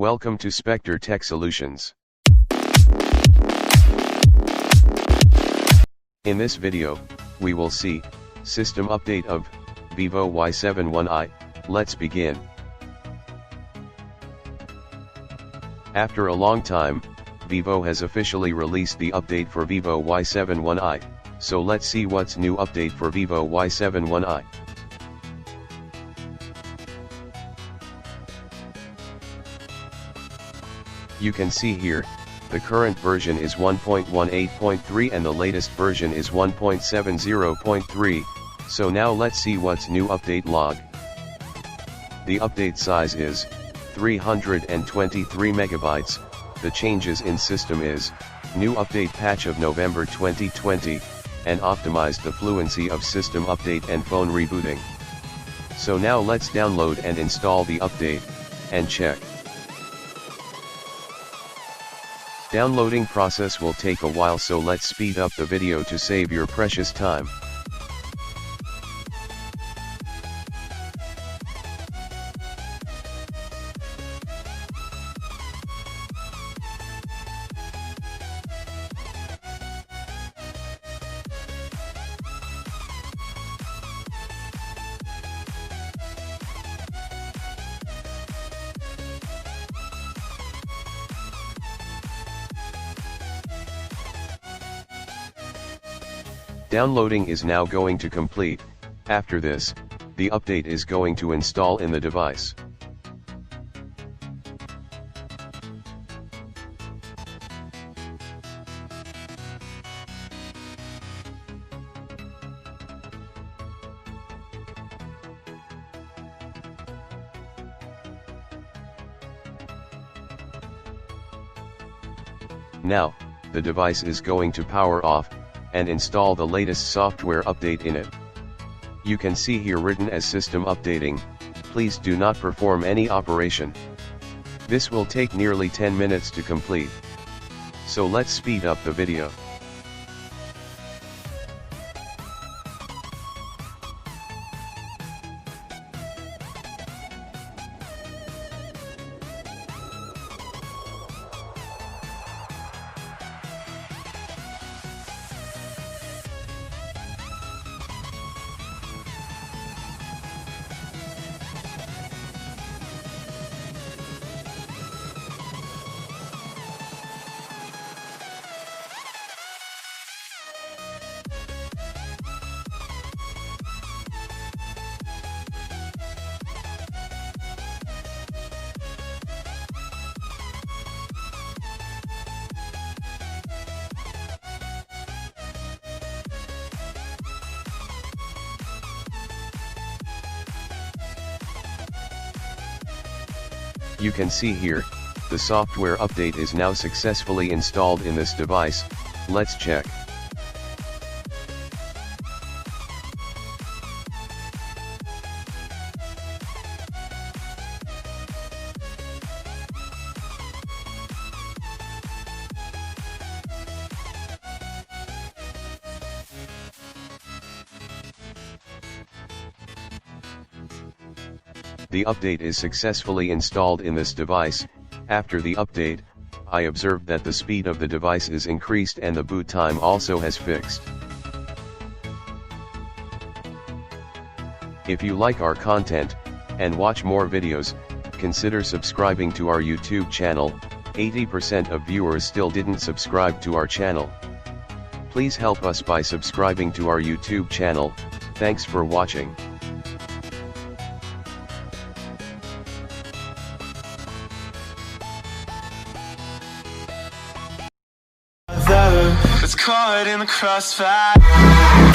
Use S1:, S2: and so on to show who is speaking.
S1: Welcome to Spectre Tech Solutions. In this video, we will see system update of Vivo Y71i. Let's begin. After a long time, Vivo has officially released the update for Vivo Y71i, so let's see what's new update for Vivo Y71i. You can see here, the current version is 1.18.3 and the latest version is 1.70.3, so now let's see what's new update log. The update size is 323 megabytes, the changes in system is, new update patch of November 2020, and optimized the fluency of system update and phone rebooting. So now let's download and install the update, and check. Downloading process will take a while, so let's speed up the video to save your precious time. Downloading is now going to complete. After this, the update is going to install in the device. Now, the device is going to power off, and install the latest software update in it. You can see here written as system updating, please do not perform any operation. This will take nearly 10 minutes to complete. So let's speed up the video. You can see here, the software update is now successfully installed in this device. Let's check. The update is successfully installed in this device. After the update, I observed that the speed of the device is increased and the boot time also has fixed. If you like our content, and watch more videos, consider subscribing to our YouTube channel. 80% of viewers still didn't subscribe to our channel. Please help us by subscribing to our YouTube channel. Thanks for watching.
S2: It's caught in the crossfire.